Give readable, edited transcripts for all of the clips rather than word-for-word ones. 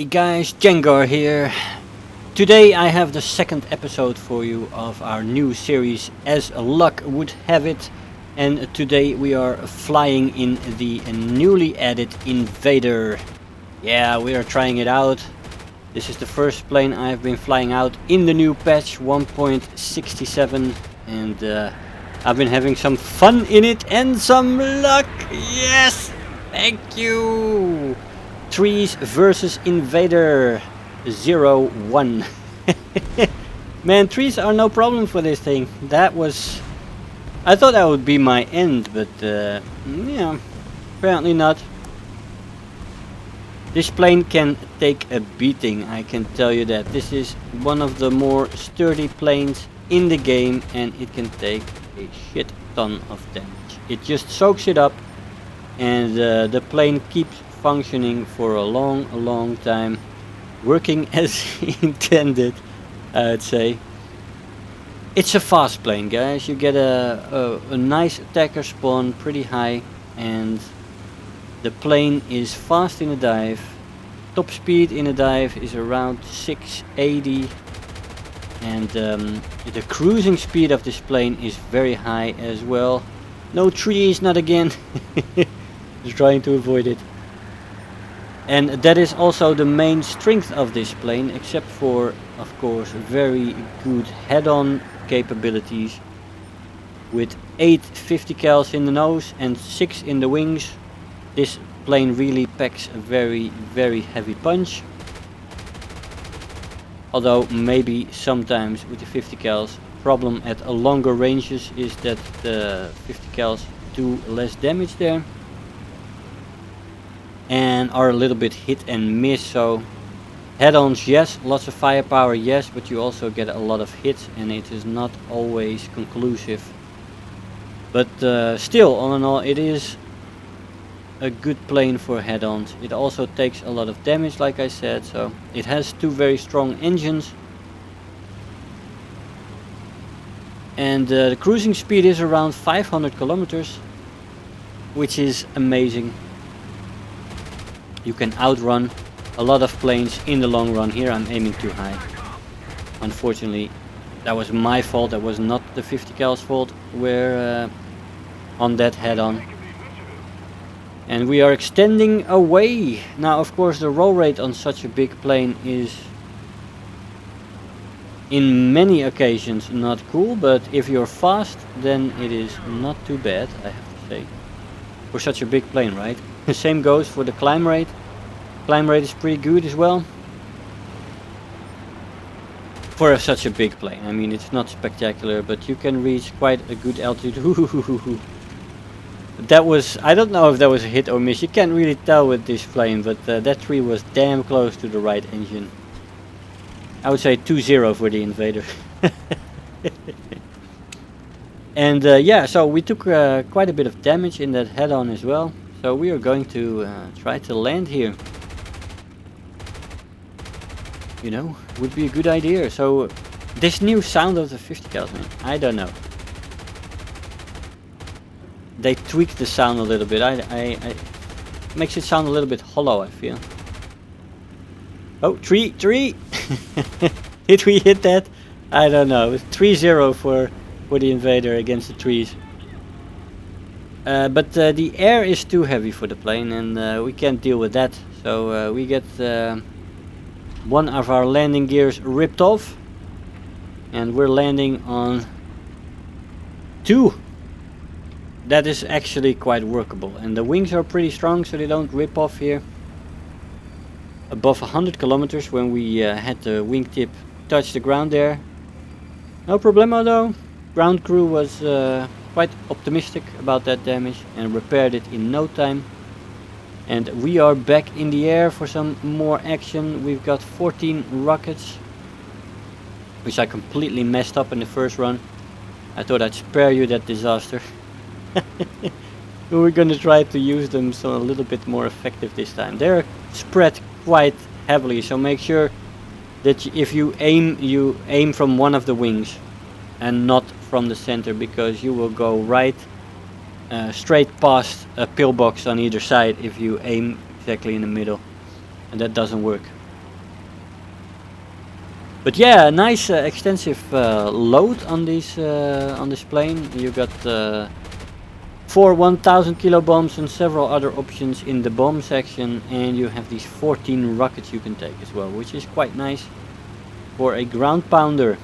Hey guys, Jengar here. Today I have the second episode for you of our new series As Luck Would Have It, and today we are flying in the newly added Invader. Yeah, we are trying it out. This is the first plane I've been flying out in the new patch 1.67, and I've been having some fun in it and some luck. Yes, thank you. Trees versus Invader 01. Man, trees are no problem for this thing. I thought that would be my end, but yeah, apparently not. This plane can take a beating, I can tell you that. This is one of the more sturdy planes in the game, and it can take a shit ton of damage. It just soaks it up, and the plane keeps functioning for a long time, working as intended, I'd say. It's a fast plane, guys. You get a nice attacker spawn pretty high, and the plane is fast in a dive. Top speed in a dive is around 680, and the cruising speed of this plane is very high as well. No trees, not again. Just trying to avoid it. And that is also the main strength of this plane, except for, of course, very good head-on capabilities. With 8 50 cals in the nose and 6 in the wings, this plane really packs a very heavy punch. Although maybe sometimes with the 50 cals, problem at a longer ranges is that the 50 cals do less damage there. And are a little bit hit and miss, so head-ons yes, lots of firepower yes, but you also get a lot of hits and it is not always conclusive. But still, all in all, it is a good plane for head-ons. It also takes a lot of damage, like I said, so it has 2 very strong engines. And the cruising speed is around 500 kilometers, which is amazing. You can outrun a lot of planes in the long run. Here I'm aiming too high. Unfortunately, that was my fault. That was not the 50 cal's fault. We're on that head-on. And we are extending away. Now, of course, the roll rate on such a big plane is in many occasions not cool. But if you're fast, then it is not too bad, I have to say. For such a big plane, right? The same goes for the climb rate. Climb rate is pretty good as well. For such a big plane. I mean, it's not spectacular, but you can reach quite a good altitude. That was, I don't know if that was a hit or miss. You can't really tell with this plane, but that tree was damn close to the right engine. I would say 2-0 for the Invader. And yeah, so we took quite a bit of damage in that head-on as well. So we are going to try to land here. You know, would be a good idea. So this new sound of the 50 cals, man, I don't know. They tweaked the sound a little bit. I makes it sound a little bit hollow, I feel. Oh, tree! Did we hit that? I don't know. It's 3-0 for the Invader against the trees. But the air is too heavy for the plane, and we can't deal with that. So we get one of our landing gears ripped off, and we're landing on 2. That is actually quite workable, and the wings are pretty strong, so they don't rip off here. Above 100 kilometers when we had the wingtip touch the ground there. No problemo though. Ground crew was quite optimistic about that damage and repaired it in no time. And we are back in the air for some more action. We've got 14 rockets, which I completely messed up in the first run. I thought I'd spare you that disaster. We're gonna try to use them so a little bit more effective this time. They're spread quite heavily, so make sure that if you aim from one of the wings and not from the center, because you will go right straight past a pillbox on either side if you aim exactly in the middle, and that doesn't work. But yeah, nice extensive load on this plane. You got 4 1000 kilo bombs and several other options in the bomb section, and you have these 14 rockets you can take as well, which is quite nice for a ground pounder.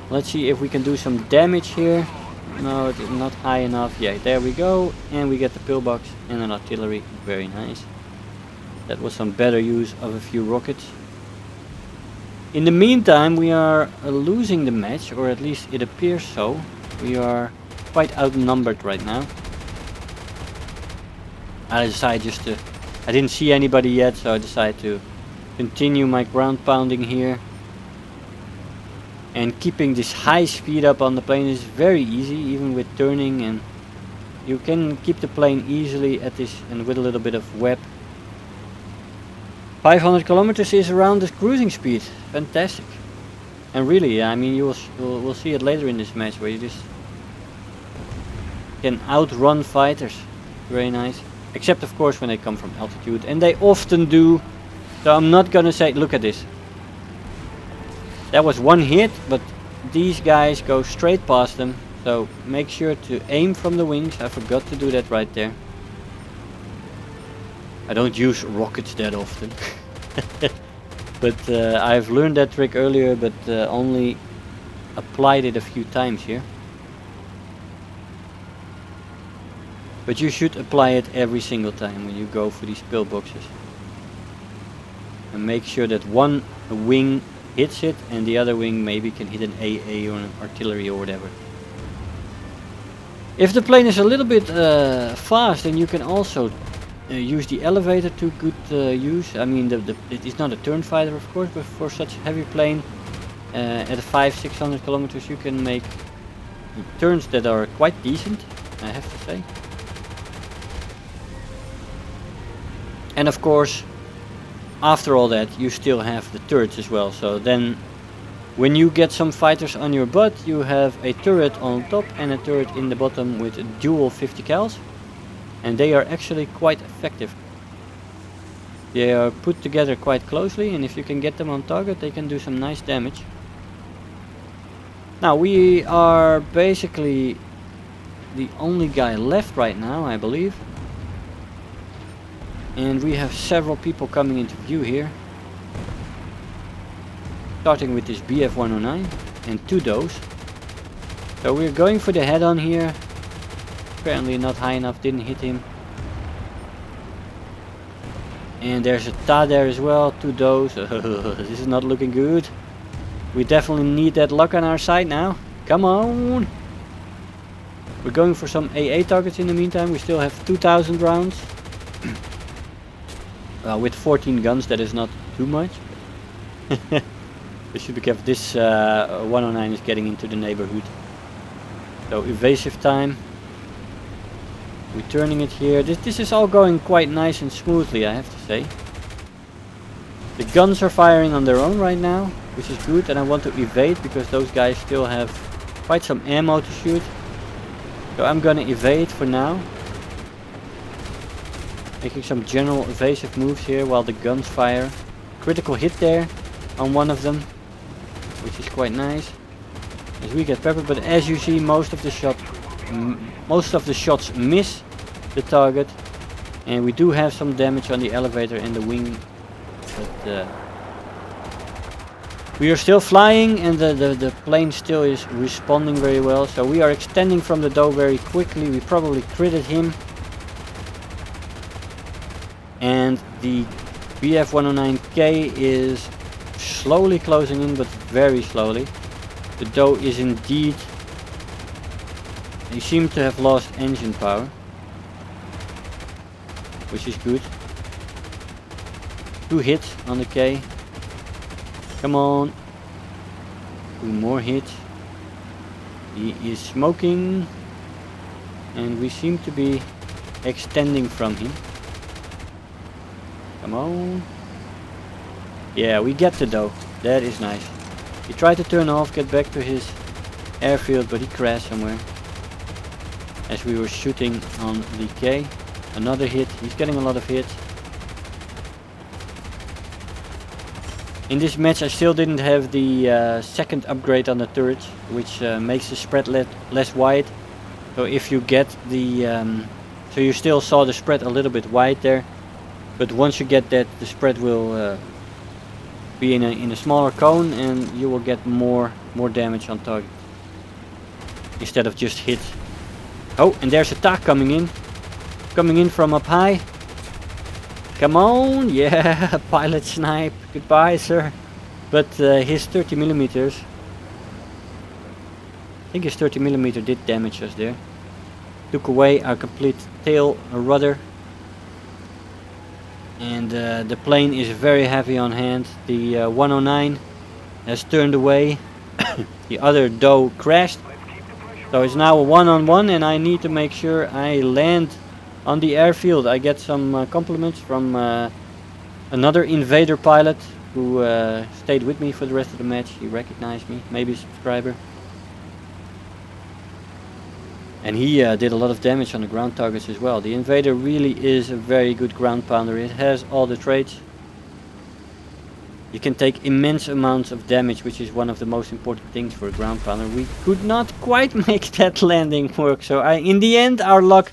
Let's see if we can do some damage here. No, it is not high enough. Yeah, there we go, and we get the pillbox and an artillery. Very nice. That was some better use of a few rockets. In the meantime, we are losing the match, or at least it appears so. We are quite outnumbered right now. I decided just to... I didn't see anybody yet, so I decided to continue my ground pounding here. And keeping this high speed up on the plane is very easy, even with turning, and you can keep the plane easily at this, and with a little bit of web. 500 kilometers is around the cruising speed. Fantastic. And really, I mean, we'll see it later in this match where you just can outrun fighters. Very nice. Except of course when they come from altitude, and they often do. So I'm not gonna say, look at this. That was one hit, but these guys go straight past them. So make sure to aim from the wings. I forgot to do that right there. I don't use rockets that often. But I've learned that trick earlier, but only applied it a few times here. But you should apply it every single time when you go for these pillboxes. And make sure that one wing hits it and the other wing maybe can hit an AA or an artillery or whatever. If the plane is a little bit fast, then you can also use the elevator to good use. I mean, it is not a turn fighter, of course, but for such a heavy plane, at 500-600 kilometers, you can make turns that are quite decent, I have to say. And of course, after all that, you still have the turrets as well. So then, when you get some fighters on your butt, you have a turret on top and a turret in the bottom with dual 50 cals. And they are actually quite effective. They are put together quite closely, and if you can get them on target, they can do some nice damage. Now we are basically the only guy left right now, I believe. And we have several people coming into view here. Starting with this BF-109 and 2 those. So we're going for the head-on here. Apparently not high enough, didn't hit him. And there's a TA there as well, 2 those. This is not looking good. We definitely need that luck on our side now. Come on! We're going for some AA targets in the meantime. We still have 2000 rounds. With 14 guns, that is not too much. We should be careful. This 109 is getting into the neighborhood. So evasive time. We're turning it here. This is all going quite nice and smoothly, I have to say. The guns are firing on their own right now, which is good, and I want to evade because those guys still have quite some ammo to shoot. So I'm gonna evade for now. Making some general evasive moves here while the guns fire. Critical hit there on one of them, which is quite nice. As we get peppered, but as you see, most of the shots miss the target, and we do have some damage on the elevator and the wing, but we are still flying, and the plane still is responding very well. So we are extending from the dough very quickly. We probably critted him, and the BF-109K is slowly closing in, but very slowly. The dough is indeed... They seem to have lost engine power, which is good. 2 hits on the K. Come on. 2 more hits. He is smoking, and we seem to be extending from him. Come on. Yeah, we get the dough. That is nice. He tried to turn off, get back to his airfield, but he crashed somewhere as we were shooting on the K. Another hit. He's getting a lot of hits. In this match I still didn't have the second upgrade on the turret, which makes the spread less wide. So if you get the... so you still saw the spread a little bit wide there. But once you get that, the spread will be in a smaller cone and you will get more damage on target. Instead of just hit. Oh, and there's a TAC coming in. Coming in from up high. Come on, yeah, pilot snipe. Goodbye, sir. But his 30mm, I think his 30mm did damage us there. Took away our complete tail rudder. And the plane is very heavy on hand. The 109 has turned away. The other doe crashed. So it's now a one-on-one and I need to make sure I land on the airfield. I get some compliments from another Invader pilot who stayed with me for the rest of the match. He recognized me, maybe a subscriber. And he did a lot of damage on the ground targets as well. The Invader really is a very good ground pounder. It has all the traits. You can take immense amounts of damage, which is one of the most important things for a ground pounder. We could not quite make that landing work. So in the end our luck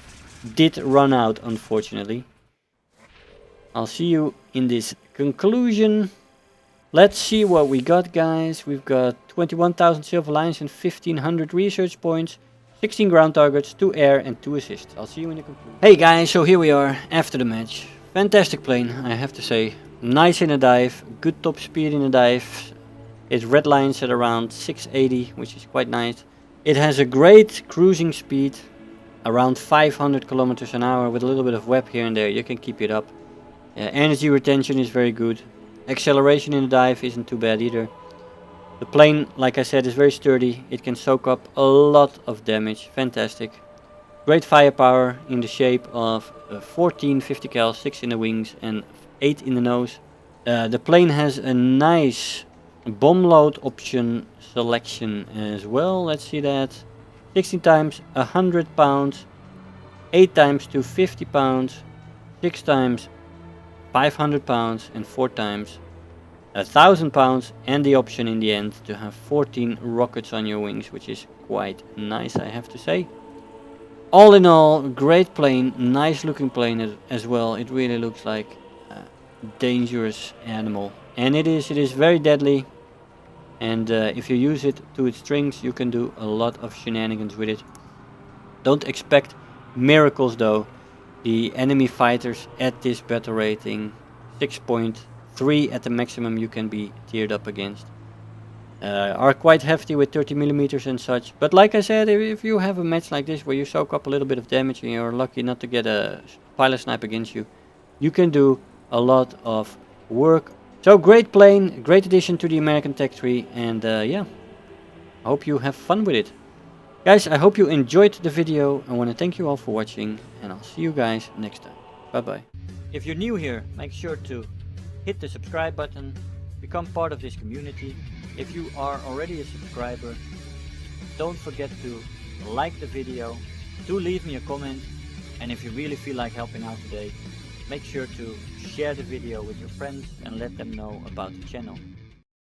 did run out, unfortunately. I'll see you in this conclusion. Let's see what we got, guys. We've got 21,000 silver lions and 1,500 research points. 16 ground targets, 2 air and 2 assists. I'll see you in the conclusion. Hey guys, so here we are after the match. Fantastic plane, I have to say. Nice in a dive, good top speed in a dive. It redlines at around 680, which is quite nice. It has a great cruising speed, around 500 kilometers an hour with a little bit of web here and there. You can keep it up. Energy retention is very good. Acceleration in the dive isn't too bad either. The plane, like I said, is very sturdy. It can soak up a lot of damage. Fantastic. Great firepower in the shape of 14 50 cal, 6 in the wings and 8 in the nose. The plane has a nice bomb load option selection as well. Let's see that. 16 times 100 pounds, 8 times 250 pounds, 6 times 500 pounds and 4 times 1,000 pounds, and the option in the end to have 14 rockets on your wings, which is quite nice, I have to say. All in all, great plane, nice looking plane as well. It really looks like a dangerous animal, and it is very deadly. And if you use it to its strings, you can do a lot of shenanigans with it. Don't expect miracles though. The enemy fighters at this battle rating 6.3 at the maximum you can be tiered up against are quite hefty with 30mm and such. But like I said, if you have a match like this where you soak up a little bit of damage and you're lucky not to get a pilot snipe against you, you can do a lot of work. So great plane, great addition to the American Tech Tree, and yeah, I hope you have fun with it. Guys, I hope you enjoyed the video. I want to thank you all for watching, and I'll see you guys next time. Bye bye. If you're new here, make sure to hit the subscribe button, become part of this community. If you are already a subscriber, don't forget to like the video, do leave me a comment, and if you really feel like helping out today, make sure to share the video with your friends and let them know about the channel.